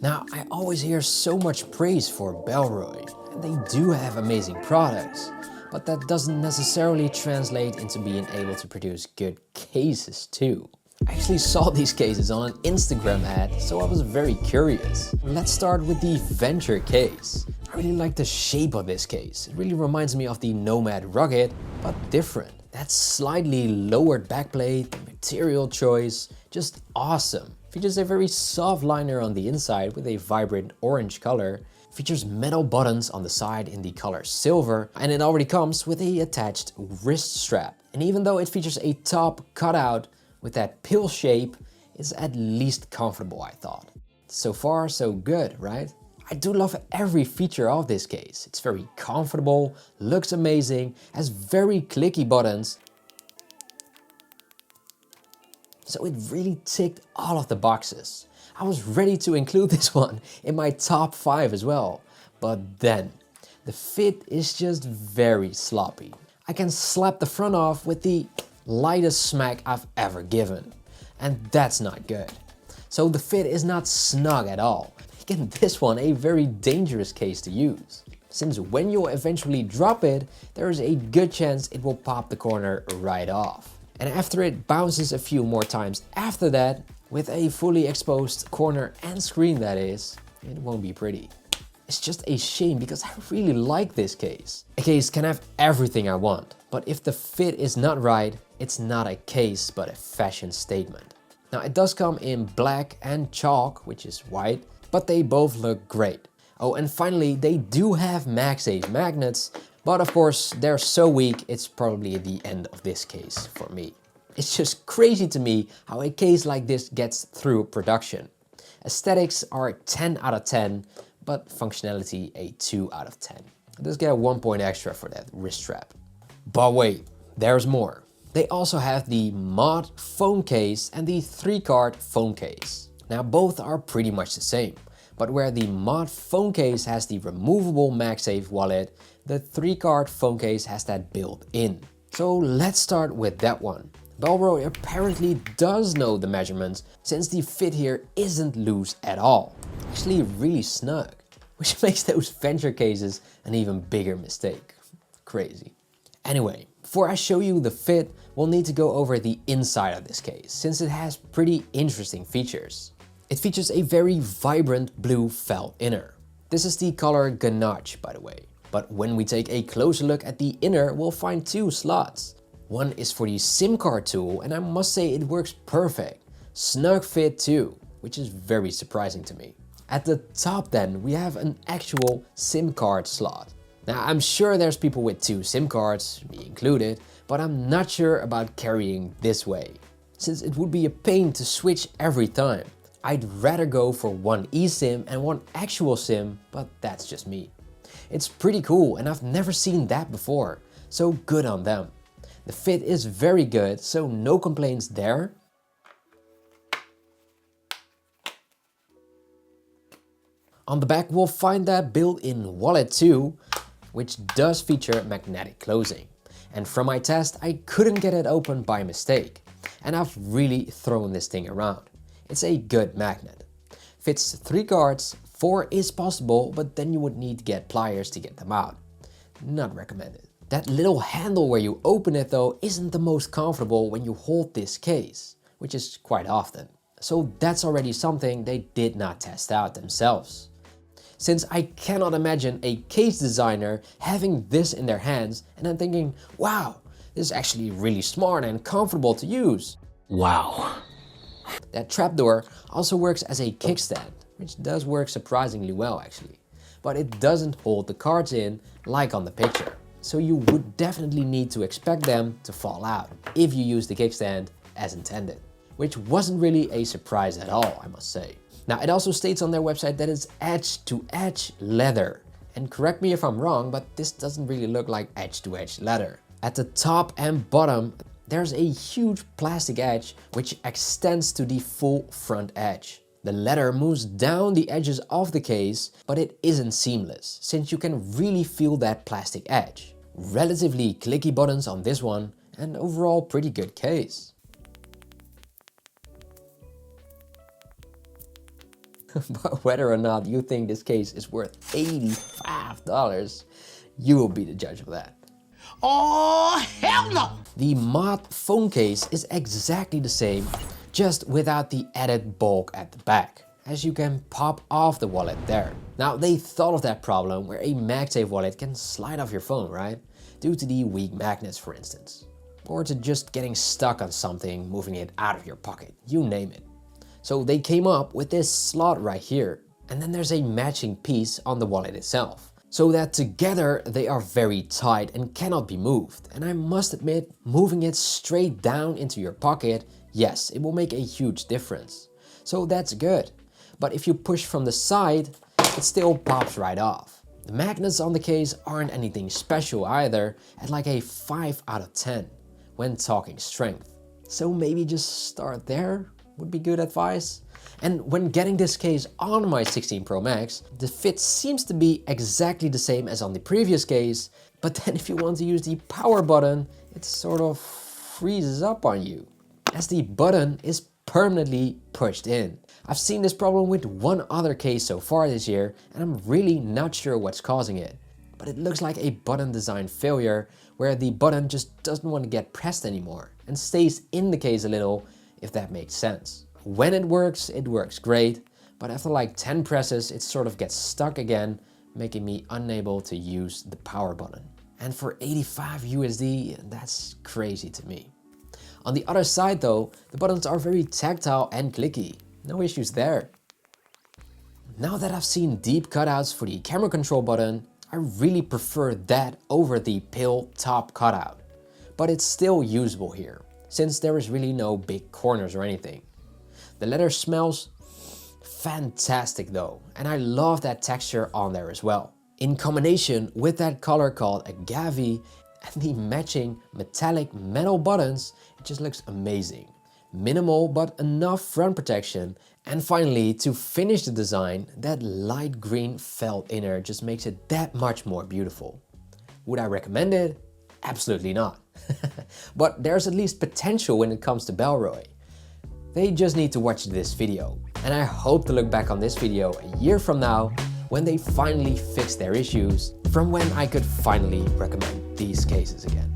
Now, I always hear so much praise for Bellroy, and they do have amazing products, but that doesn't necessarily translate into being able to produce good cases too. I actually saw these cases on an Instagram ad, so I was very curious. Let's start with the Venture case. I really like the shape of this case. It really reminds me of the Nomad Rugged, but different. That slightly lowered backplate, the material choice, just awesome. Features a very soft liner on the inside with a vibrant orange color. Features metal buttons on the side in the color silver, and it already comes with a attached wrist strap. And even though it features a top cutout with that pill shape, it's at least comfortable, I thought. So far so good, right? I do love every feature of this case. It's very comfortable, looks amazing, has very clicky buttons. So it really ticked all of the boxes. I was ready to include this one in my top 5 as well. But then, the fit is just very sloppy. I can slap the front off with the lightest smack I've ever given. And that's not good. So the fit is not snug at all, making this one a very dangerous case to use. Since when you'll eventually drop it, there is a good chance it will pop the corner right off. And after it bounces a few more times after that, with a fully exposed corner and screen that is, it won't be pretty. It's just a shame because I really like this case. A case can have everything I want, but if the fit is not right, it's not a case but a fashion statement. Now it does come in black and chalk, which is white, but they both look great. Oh, and finally, they do have MagSafe magnets, but of course they're so weak it's probably the end of this case for me. It's just crazy to me how a case like this gets through production. Aesthetics are 10 out of 10, but functionality a 2 out of 10. I just get 1 point extra for that wrist strap. But wait, there's more. They also have the mod phone case and the 3-card phone case. Now both are pretty much the same, but where the mod phone case has the removable MagSafe wallet, the 3-card phone case has that built in. So let's start with that one. Bellroy apparently does know the measurements, since the fit here isn't loose at all. Actually really snug, which makes those Venture cases an even bigger mistake. Crazy. Anyway, before I show you the fit, we'll need to go over the inside of this case, since it has pretty interesting features. It features a very vibrant blue felt inner. This is the color Ganache, by the way. But when we take a closer look at the inner, we'll find 2 slots. One is for the SIM card tool, and I must say it works perfect. Snug fit too, which is very surprising to me. At the top then, we have an actual SIM card slot. Now I'm sure there's people with 2 SIM cards, me included, but I'm not sure about carrying this way, since it would be a pain to switch every time. I'd rather go for 1 eSIM and 1 actual SIM, but that's just me. It's pretty cool and I've never seen that before, so good on them. The fit is very good, so no complaints there. On the back we'll find that built-in wallet too, which does feature magnetic closing. And from my test I couldn't get it open by mistake, and I've really thrown this thing around. It's a good magnet. Fits 3 cards, 4 is possible, but then you would need to get pliers to get them out. Not recommended. That little handle where you open it though isn't the most comfortable when you hold this case, which is quite often. So that's already something they did not test out themselves. Since I cannot imagine a case designer having this in their hands and then thinking, wow, this is actually really smart and comfortable to use. Wow. That trapdoor also works as a kickstand, which does work surprisingly well actually. But it doesn't hold the cards in like on the picture. So you would definitely need to expect them to fall out if you use the kickstand as intended. Which wasn't really a surprise at all, I must say. Now it also states on their website that it's edge-to-edge leather. And correct me if I'm wrong, but this doesn't really look like edge-to-edge leather. At the top and bottom, there's a huge plastic edge which extends to the full front edge. The leather moves down the edges of the case, but it isn't seamless, since you can really feel that plastic edge. Relatively clicky buttons on this one, and overall pretty good case. But whether or not you think this case is worth $85, you will be the judge of that. Oh, hell no! The mod phone case is exactly the same, just without the added bulk at the back, as you can pop off the wallet there. Now, they thought of that problem where a MagSafe wallet can slide off your phone, right? Due to the weak magnets, for instance. Or to just getting stuck on something, moving it out of your pocket, you name it. So they came up with this slot right here, and then there's a matching piece on the wallet itself. So that together they are very tight and cannot be moved. And I must admit, moving it straight down into your pocket, yes, it will make a huge difference. So that's good. But if you push from the side, it still pops right off. The magnets on the case aren't anything special either, at like a 5 out of 10 when talking strength. So maybe just start there would be good advice. And when getting this case on my 16 Pro Max, the fit seems to be exactly the same as on the previous case, but then if you want to use the power button, it sort of freezes up on you, as the button is permanently pushed in. I've seen this problem with one other case so far this year, and I'm really not sure what's causing it. But it looks like a button design failure, where the button just doesn't want to get pressed anymore, and stays in the case a little, if that makes sense. When it works great, but after like 10 presses it sort of gets stuck again, making me unable to use the power button. And for 85 USD, that's crazy to me. On the other side though, the buttons are very tactile and clicky. No issues there. Now that I've seen deep cutouts for the camera control button, I really prefer that over the pale top cutout. But it's still usable here, since there is really no big corners or anything. The leather smells fantastic though, and I love that texture on there as well. In combination with that color called agave and the matching metallic metal buttons, it just looks amazing. Minimal but enough front protection. And finally, to finish the design, that light green felt inner just makes it that much more beautiful. Would I recommend it? Absolutely not. But there's at least potential when it comes to Bellroy. They just need to watch this video. And I hope to look back on this video a year from now, when they finally fix their issues, from when I could finally recommend these cases again.